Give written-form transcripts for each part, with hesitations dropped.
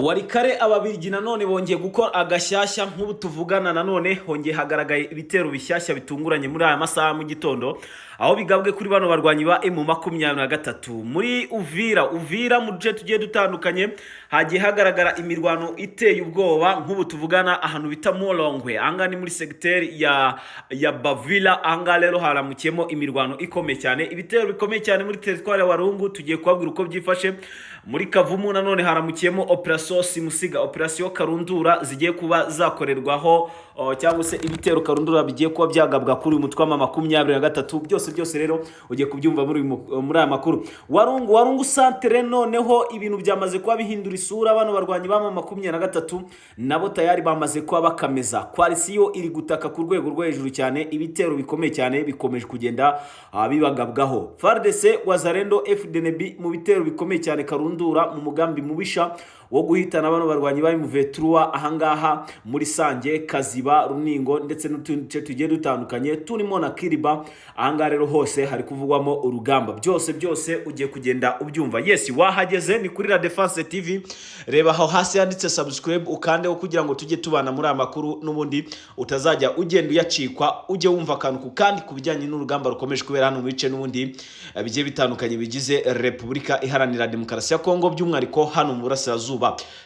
Warikare ababirigi nanone bongeye gukora agashyashya nk'ubu tuvugana nanone hongeye hagaragaye ibitero bishyashya bitunguranye muri aya masaha mu gitondo aho bigabwe kuri bano barwanyi ba M23 muri Uvira mu duce tugiye dutandukanye hagiye hagaragara imirwano iteye ubwoba nk'ubu tuvugana ahantu bita Molongwe anga ni muri secteur ya Bavila anga rero haramukiyemo imirwano ikomeye cyane ibitero bikomeye cyane muri territoire ya Warungu tugiye kubabwira uko byifashe muri Kavumu nanone haramukiyemo operation Simusiga operation Karundura zigiye kuba zakorerwaho cyangwa se ibitero Karundura bigiye kuba byagabwa kuri umutwe wa 23 byose rero ugiye kubyumva muri aya makuru. Warungu centre noneho ibintu byamaze kuba bihindura isura bano barwanyi ba 23 nabo tayari bamaze kuba bakameza koalisiyo iri gutaka ku rwego rwo hejuru cyane ibitero bikomeye cyane bikomeje kugenda bibagabwaho. FARDC Wazalendo FDNB mu bitero bikomeye cyane Karundura mu mugambi mubisha wo guhitana bano barwanyi ba M23 ahangaha muri Sange Kaziba Runingo ndetse n'utundi tugiye dutandukanye turimo na Kiriba ahangaha rero hose hari kuvugwamo urugamba byose ugiye kugenda ubyumva. Yes wahageze ni kuri La Defense TV reba aho hasi yanditse subscribe ukandeho kugira ngo tujye tubana muri aya makuru n'ubundi utazajya ugenda uyacikwa ujye wumva kantu kandi kubijyanye n'urugamba rukomeje kubera hano mu bice n'ubundi bigiye bitandukanye bigize Republika Iharanira Demokarasi ya Kongo by'umwariko hano mu burasirazuba.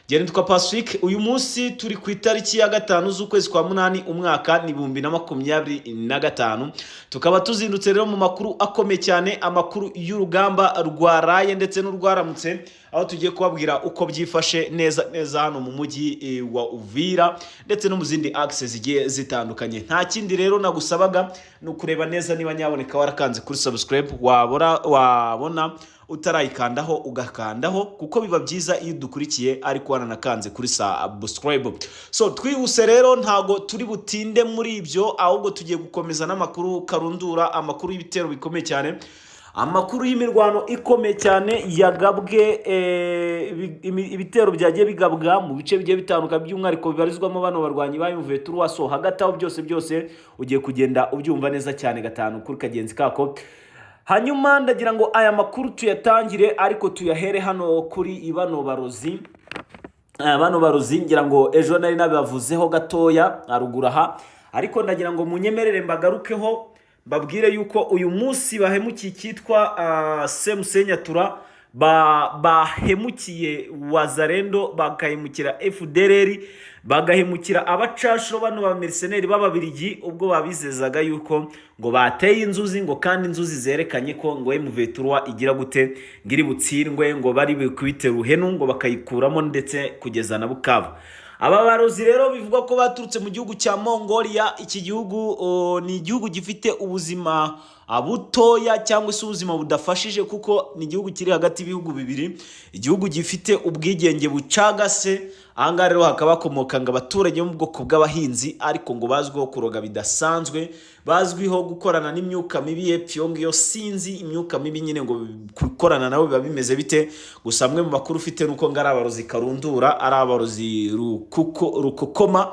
Nitwa Pacifique uyu munsi turi ku itariki ya 5 z'ukwezi kwa 8 umwaka ni 2025 tukaba tuzindutse rero mu makuru akomeye cyane amakuru y'urugamba rwaraye ndetse n'urwaramutse aho tugiye kubabwira uko byifashe neza hano mu mujyi wa Uvira ndetse no mu zindi access zigiye zitandukanye. Nta kindi rero nagusabaga no kureba neza niba nyaboneka warakanze kuri subscribe wabona utarayikandaho ugakandaho kuko biba byiza iyo dukurikiye ariko wananakanze kuri subscribe. So twihuse rero ntago turi butinde muri ibyo ahubwo tugiye gukomeza n'amakuru Karundura amakuru y'ibitero bikomeye cyane amakuru y'imirwano ikomeye cyane yagabwe ibitero byagiye bigabwa mu bice bigiye bitandukanye by'umwariko bibarizwamo bano barwanyi ba M23 so hagati aho byose ugiye kugenda ubyumva neza cyane gatanu kuri kagenzi kako. Hanyuma ndagira ngo aya makuru tuyatangire ariko tuyahere hano kuri bano barozi ngira ngo ejo nari nabavuzeho gatoya aruguraha ariko ndagira ngo munyemerere mbagarukeho babwire yuko uyu munsi bahemukiye kitwa Semusenyatura bahemukiye Wazalendo bagahemukira FDLR bagahemukira abacashro bano ba mercenaires b'ababirigi ubwo babizezaga yuko ngo bateye inzuzi ngo kandi inzuzi zerekanye ko ngo M23 igira gute ngiri butsindwe ngo bari bikubite ruhenu ngo bakayikuramo ndetse kugeza na Bukavu. Aba barozi rero bivuga ko baturutse mu gihugu cya Mongolia. Iki gihugu ni igihugu gifite ubuzima butoya cyangwa se ubuzima budafashije kuko ni igihugu kiri hagati y'ibihugu bibiri, igihugu gifite ubwigenge bucagase. Ahangaha rero hakaba hakomokanga abaturage mu bwoko bw'abahinzi ariko ngo bazwiho kuroga bidasanzwe, bazwiho gukorana n'imyuka mibi y'epfo ngiyo sinzi imyuka mibi nyine ngo gukorana nabo biba bimeze bite. Gusa amwe mu makuru ufite nuko ngari abarozi Karundura ari abarozi rukokoma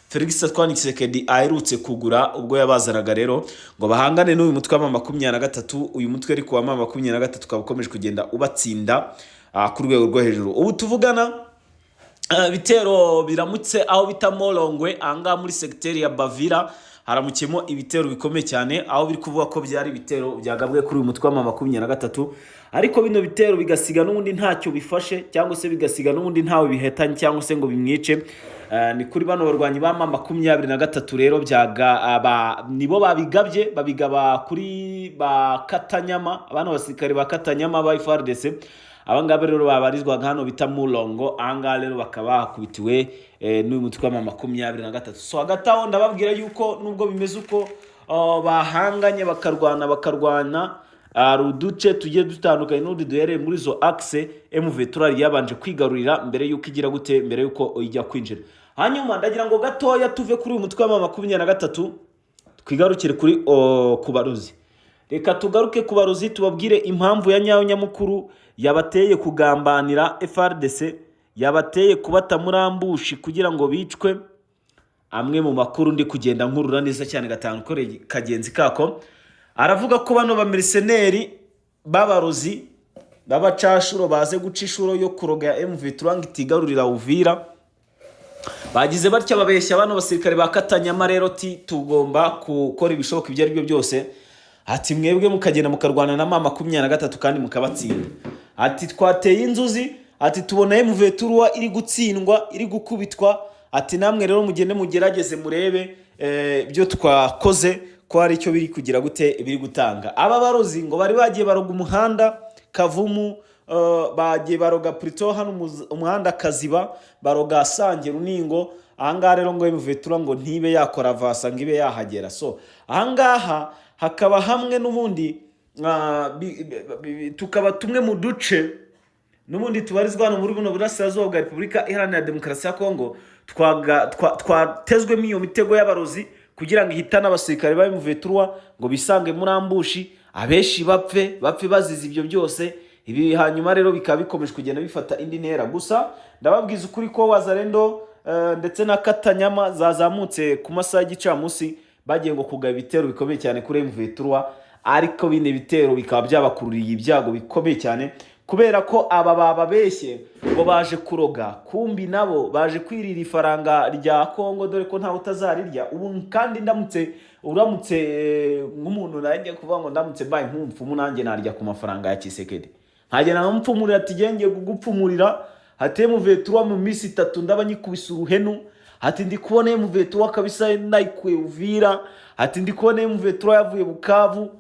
Felix Tshisekedi aherutse kugura ubwo yabazanaga rero ngo bahangane n'uyu mutwe wa 23 uyu mutwe ariko wa 23 kabukomeje kugenda ubatsinda ku rwego rwo hejuru. Ubu tuvugana bitero biramutse aho bita Molongwe anga muri secteur ya Bavira haramukiyemo ibitero bikomeye cyane aho biri kuvuga ko byari bitero byagabwe kuri uyu mutwe wa 23 ariko bino bitero bigasiga n'ubundi ntacyo bifashe cyangwa se bigasiga n'ubundi ntawe bihetanye cyangwa se ngo bimwice. Ni kuri bano barwanyi ba 23 rero nibo babigaba kuri ba Katanyama abana basirikare ba Katanyama ba FARDC abangaba rero babarizwa hano bita Mulongo anga rero bakaba hakubitiwe n'uyu mutwe wa 23. So hagati aho ndababwira yuko nubwo bimeze uko bahanganye bakarwana ruduce tugiye dutandukanye n'undi duhereye muri zo axe M23 yabanje kwigarurira mbere yuko igira gute mbere yuko ijya kwinjira. Hanyuma ndagira ngo gatoya tuve kuri uyu mutwe wa 23 twigarukire kuri kubarozi. Reka tugaruke kubarozi tubabwire impamvu ya nyayo nyamukuru yabateye kugambanira FARDC yabateye kubata murambushi kugira ngo bicwe. Amwe mu makuru ndi kugenda nkurura neza cyane gatanu kore kagenzi kako aravuga ko bano ba mercenaires babarozi b'abacashuro baze guca inshuro yo kuroga ya M23 ngo itigarurira Uvira. Bagize batya babeshya bano basirikare ba Katanyama rero tugomba gukora ibishoboka ibyo ari byo byose, ati mwebwe mukagenda mukarwana na mama 23 kandi mukabatsinda. Ati twateye inzuzi, ati tubona M23 iri gutsindwa, iri gukubitwa, ati namwe rero mugende mugerageze murebe ibyo twakoze ko ari cyo biri kugira gute biri gutanga. Aba barozi ngo bari bagiye baroga umuhanda Kavumu, bagiye baroga Prito hano umuhanda Kaziba, baroga Sange Runingo. Ahangaha rero ngo M23 ngo ntibe yakora vasa ngo ibe yahagera. So ahangaha hakaba hamwe n'ubundi tukaba tumwe mu duce n'ubundi tubarizwa hano muri buno burasirazuba bwa Repubulika Iharanira Demokarasi ya Kongo twatezwemo iyo mitego y'abarozi kugira ngo ihitane abasirikare ba M23 ngo bisange muri ambushi, abeshi bapfe bazize ibyo byose. Ibi hanyuma rero bikaba bikomeje kugenda bifata indi ntera. Gusa ndababwiza ukuri ko Wazalendo ndetse na Katanyama zazamutse ku masaha y'igicamunsi bagiye ngo kugaba ibitero bikomeye cyane kuri M23, ariko bine bitero bikaba byabakururiye ibyago bikomeye cyane kubera ko aba bababeshye ngo baje kuroga, kumbi nabo baje kwirira ifaranga rya Kongo, dore ko ntawe utazarirya. Ubu kandi uramutse nk'umuntu nanjye kuvuga ngo ndamutse baye nk'umupfumu nanjye narya ku mafaranga ya Kisekedi, nkagenda nkampfumurira ati genge gugupfumurira, hate M23 mu minsi 3 ndaba nyikubise uruhenu, hati ndi kubona M23 kabisa nayikuye Uvira, hati ndi kubona M23 yavuye Bukavu,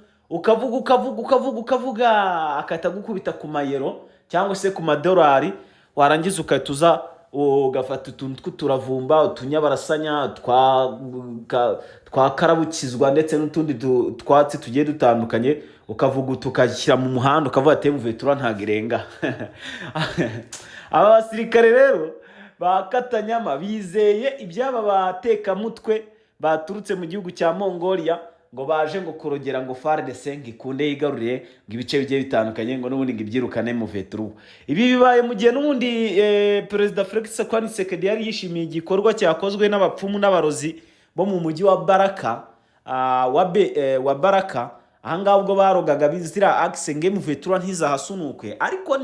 ukavuga akatagukubita ku mayero cyangwa se ku madolari, warangiza ukatuza ugafata utuntu tw'uturavumba, utunyabarasanya twa karabukizwa ndetse n'utundi twatsi tugiye dutandukanye, ukavuga tukashyira mu muhanda ukavuga ati M23 ntagirenga. Aba basirikare rero ba Katanyama bizeye ibyaba bateka mutwe baturutse mu gihugu cya Mongolia ngo baje ngo kurogera ngo FARDC ngikunde yigaruriye ngo ibice bigiye bitandukanye ngo n'ubundi ngibyirukane M23. Ibi bibaye mu gihe n'ubundi Perezida Felix Tshisekedi yari yishimiye igikorwa cyakozwe n'abapfumu n'abarozi bo mu mujyi wa Baraka wa Baraka. Ahangaha ubwo barogaga bizira axe ngo M23 ntizahasunuke, ariko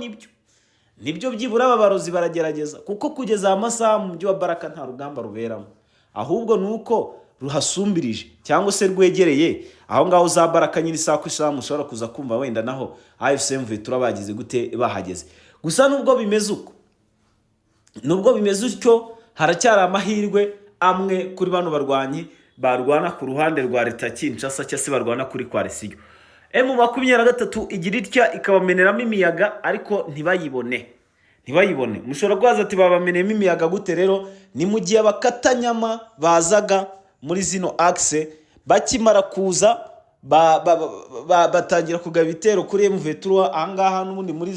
nibyo byibura aba barozi baragerageza, kuko kugeza amasaha mu mujyi wa Baraka nta rugamba ruberamo, ahubwo nuko ruhasumbirije cyangwa se rwegereye aho ngaho za Baraka nyiri saa ku isaha mushobora kuza kumva wenda naho AFC M23 bagize gute bahageze. Gusa nubwo bimeze utyo haracyari amahirwe amwe kuri bano barwanyi barwana ku ruhande rwa leta Kinshasa cyangwa se barwana kuri Coalition. M23 igira itya ikabameneramo imiyaga ariko ntibayibone. Mushobora kubaza ati babamenemo imiyaga gute rero? Ni mu gihe abakatanyama bazaga muri zino axe bakimara kuza batangira kugaba ibitero kuri M23 ahangaha n'ubundi muri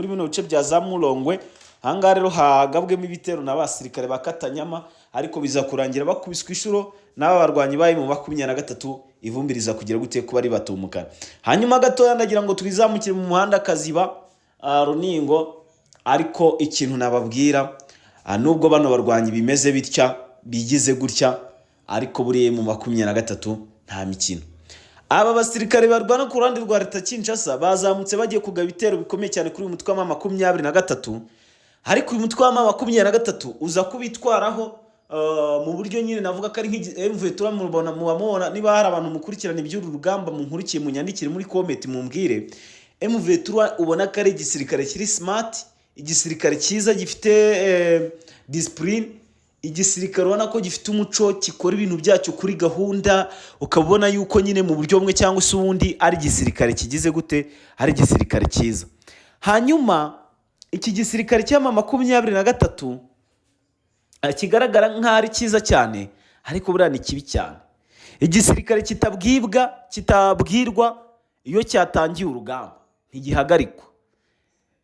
bino bice bya Zamurongwe. Ahangaha rero hagabwemo ibitero n'abasirikare bakatanyama, ariko biza kurangira bakubiswe inshuro n'aba barwanyi bayi mu 23 ivumbiriza kugira gute kuba ari batumukana. Hanyuma gatoya ndagira ngo twizamukire mu muhanda Kaziba Runingo, ariko ikintu nababwira nubwo bano barwanyi bimeze bitya bigize gutya, ariko buriye mu 23 nta mikino. Aba basirikare barwana ku ruhande rwa leta Kinshasa bazamutse bagiye kugaba ibitero bikomeye cyane kuri uyu mutwe wa 23, ariko uyu mutwe wa 23 uza kubitwaraho mu buryo nyine navuga ko ari M23 mubona niba hari abantu mukurikirana iby'uru rugamba munkurikiye munyandikire muri comment mumbwire. M23 ubona ko ari igisirikare kiri smart, igisirikare cyiza gifite discipline, igisirikare ubona ko gifite umuco kikora ibintu byacyo kuri gahunda, ukabona yuko nyine mu buryo bumwe cyangwa se ubundi ari igisirikare kigize gute, ari igisirikare cyiza. Hanyuma iki gisirikare cy'ama 23 kigaragara nk'ari cyiza cyane, ariko buriya ni kibi cyane. Igisirikare kitabwirwa iyo cyatangiye urugamba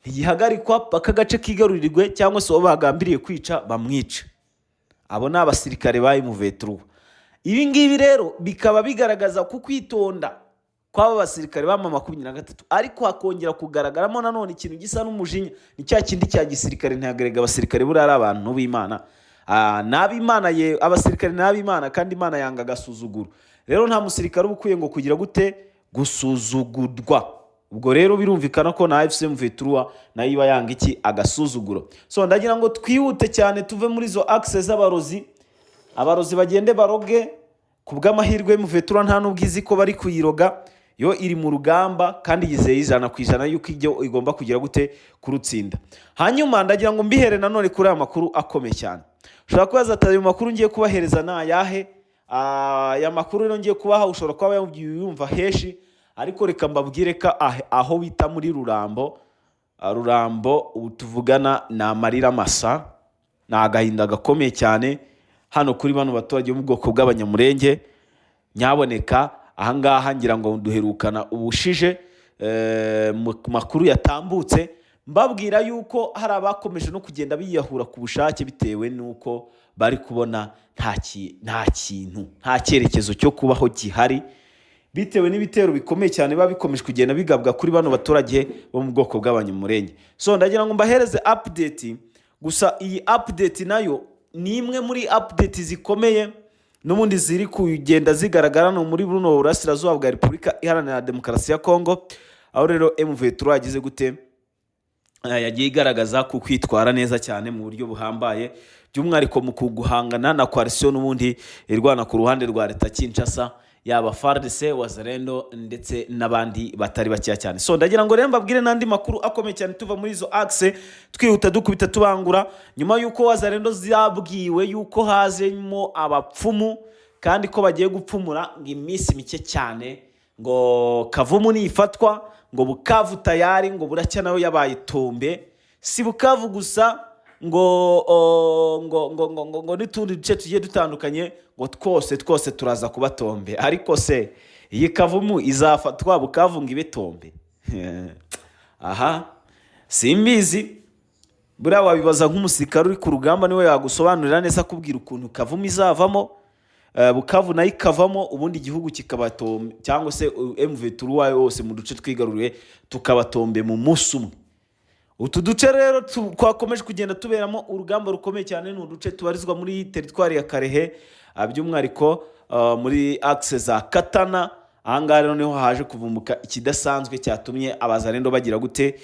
ntigihagarikwa paka gace kigarurirwe cyangwa se bagambiriye kwica bamwica. Abo ni abasirikare ba M23. Ibi ngibi rero bikaba bigaragaza ku kwitonda kw'aba basirikare ba 23, ariko hakongera kugaragaramo nanone ikintu gisa n'umujinya. Ni cya kindi cya gisirikare ntihagarega abasirikare buri ari abantu b'Imana, n'ab'Imana abasirikare n'ab'Imana, kandi Imana yanga gasuzuguro. Rero nta musirikare ubukwiye ngo kugira gute gusuzugurwa. ubwo rero birumvikana ko na AFC M23 nayo iba yanga iki agasuzuguro. So ndagira ngo twihute cyane tuve muri zo axe z'abarozi, abarozi bagende baroge kubw'amahirwe M23 nta n'ubwizi ko bari kuyiroga, yo iri mu rugamba kandi yizeye 100% yuko ibyo igomba kugira gute kurutsinda. Hanyuma ndagira ngo mbihere nanone kuri aya makuru akomeye cyane. Ushobora kubaza ati ayo makuru ngiye kubahereza na yahe? Ya makuru rero ngiye kubaha ushobora kuba yumva heshi, ariko reka mbabwire ka aho bita muri Rurambo tuvugana na amarira masa, na agahinda gakomeye cyane hano kuri bano baturage mu bwoko bw'abanyamurenge. Nyaboneka ahangaha ngira ngo duherukana ubushije mu makuru yatambutse mbabwira yuko hari abakomeje no kugenda biyahura ku bushake bitewe nuko bari kubona nta kintu, nta cyerekezo cyo kubaho gihari, bitewe n'ibitero bikomeye cyane babikomeje kugenda bigabwa kuri bano baturage bo mu bwoko bw'abanyamurenge. So ndagira ngo mbahereze update, gusa iyi update nayo ni imwe muri update zikomeye n'ubundi ziri kugenda zigaragara no muri buno burasirazuba bwa Repubulika Iharanira Demokarasi ya Kongo, aho rero M23 yagize gute yagiye igaragaza ku kwitwara neza cyane mu buryo buhambaye, by'umwihariko mu kuguhangana na coalition n'ubundi irwana ku ruhande rwa leta Kinshasa, yaba FARDC, Wazalendo ndetse n'abandi batari bakiya cyane. So ndagira ngo rero mbabwire n'andi makuru akomeye cyane tuva muri izo axe, twihuta dukubita tubangura, nyuma yuko Wazalendo zabwiwe yuko hazemo abapfumu kandi ko bagiye gupfumura ngo iminsi mike cyane, ngo Kavumu nifatwa ngo Bukavu tayari ngo buracya nayo yabaye Tombe, si Bukavu gusa ngo n'utundi duce tugiye dutandukanye ngo twose turaza kuba Tombe. Ariko se iyi Kavumu izafatwa Bukavu ngo ibe Tombe? Aha simbizi, buriya wabibaza nk'umusirikare uri ku rugamba niwe yagusobanurira neza kubwira ukuntu Kavumu izavamo, Bukavu nayo ikavamo, ubundi igihugu kikaba Tombe, cyangwa se M23 wose mu duce twigaruriye tukaba Tombe mu munsi umwe. Utu duce rero twakomeje kugenda tuberamo urugamba rukomeye cyane, ni uduce tubarizwa muri teritwari ya Karehe, by'umwihariko muri axe za Katana. Ahangaha rero niho haje kuvumbuka ikidasanzwe cyatumye Abazalendo bagira gute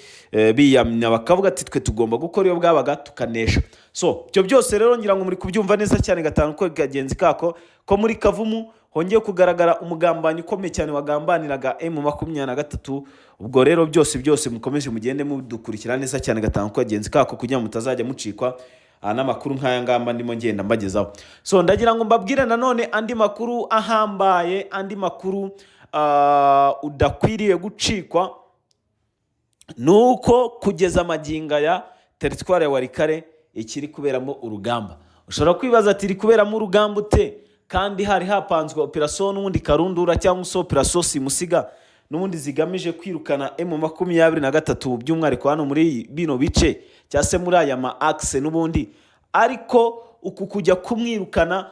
biyamya bakavuga ati twe tugomba gukora iyo bwabaga tukanesha. So byo byose rero ngira ngo muri kubyumva neza cyane gatanu ko gagenzi kako ko muri Kavumu hongeye kugaragara umugambanyi ukomeye cyane wagambaniraga M23. Ubwo rero byose mukomeje mugende mudukurikira neza cyane gatanu ko gagenzi kako kugira mutazajya mucikwa n'amakuru nk'aya ngamba ndimo ngenda mbagezaho. So ndagira ngo mbabwire nanone andi makuru ahambaye, andi makuru udakwiriye gucikwa, nuko kugeza maginga ya teritwari ya Warikare ikiri kuberamo urugamba. Ushobora kwibaza ati iri kuberamo urugamba ute kandi hari hapanzwe operation n'ubundi Karundura cyangwa se operation Simusiga n'ubundi zigamije kwirukana M23 by'umwihariko hano muri bino bice cyase muri aya ma axe n'ubundi. Ariko uku kujya kumwirukana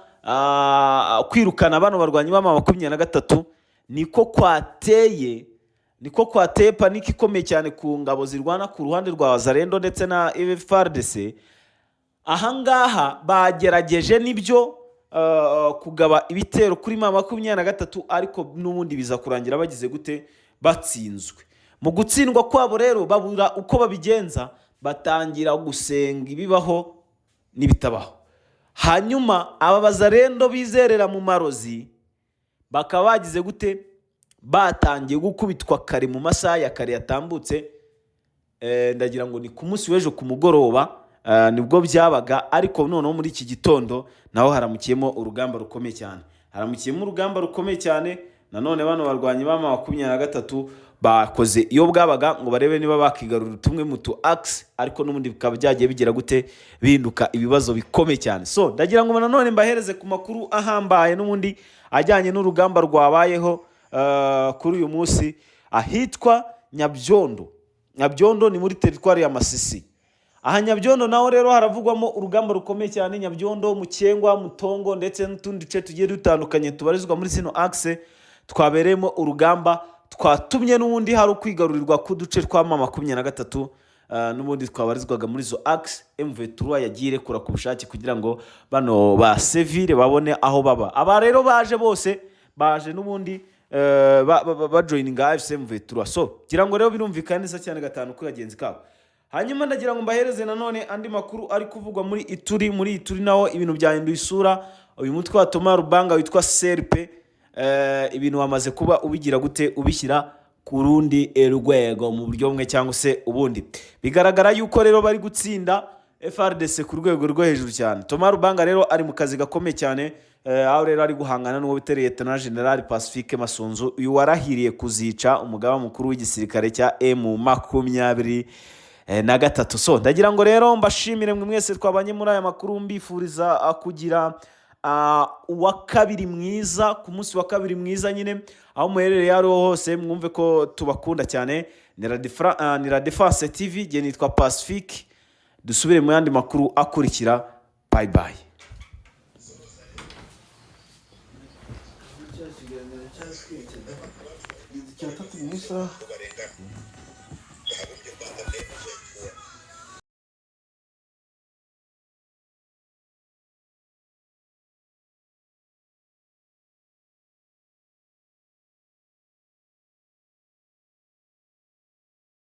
kwirukana bano barwanyi ba M23 niko kwateye paniki ikomeye cyane ku ngabo zirwana ku ruhande rwa Wazalendo ndetse na FARDC. Ahangaha bagerageje nibyo kugaba ibitero kuri M23, ariko n'ubundi biza kurangira bagize gute batsinzwe. Mu gutsindwa kwabo rero babura uko babigenza, batangira gusenga ibibaho n'ibitabaho. Hanyuma aba Bazalendo bizerera mu marozi bakaba bagize gute batangiye gukubitwa kare mu masaha ya kare yatambutse. Ndagira ngo ni ku munsi w'ejo ku mugoroba nibwo byabaga, ariko noneho muri iki gitondo naho haramukiyemo urugamba rukomeye cyane. Nanone bano barwanyi ba M23 bakoze iyo bwabaga ngo barebe niba bakigarura tumwe mu tu axe, ariko n'ubundi bikaba byagiye bigira gute binduka ibibazo bikomeye cyane. So ndagira ngo nanone mbahereze ku makuru ahambaye n'ubundi ajyanye n'urugamba rwabayeho kuri uyu munsi ahitwa Nyabyondo ni muri teritwari ya Masisi. Aha Nyabyondo naho rero haravugwamo urugamba rukomeye cyane. Nyabyondo, Mukengwa, Mutongo ndetse n'utundi duce tugiye dutandukanye tubarizwa muri zino axe twabereyemo urugamba, twatumye n'ubundi hari ukwigarurirwa ku duce twa M23 n'ubundi twabarizwaga muri zo axe. M23 yagiye rekura ku bushake kugira ngo bano ba civile babone aho baba. Aba rero baje n'ubundi bajoyininga AFC M23. So gira ngo rero birumvikana neza cyane gatanu kuri bagenzi kabo. Hanyuma ndagira ngo mbahereze nanone andi makuru ari kuvugwa muri Ituri naho ibintu byahinduye isura. Uyu mutwe wa Thomas Rubanga witwa CRP ibintu wamaze kuba ubigira gute ubishyira ku rundi rwego mu buryo bumwe cyangwa se ubundi. Bigaragara yuko rero bari gutsinda FRDC ku rwego rwo hejuru cyane. Thomas Rubanga rero ari mu kazi gakomeye cyane, aho rero ari guhangana n'uwo bita Lieutenant General Pacifique Masunzu, uyu warahiriye kuzica umugaba mukuru w'igisirikare cya M23. So ndagira ngo rero mbashimire mwe mwese twabanye muri aya makuru, mbifuriza kugira uwa kabiri mwiza, ku munsi wa kabiri mwiza nyine aho muherereye ari hose. Mwumve ko tubakunda cyane. Ni La Defense TV, je nitwa Pacifique. Dusubire mu yandi makuru akurikira. Bye bye.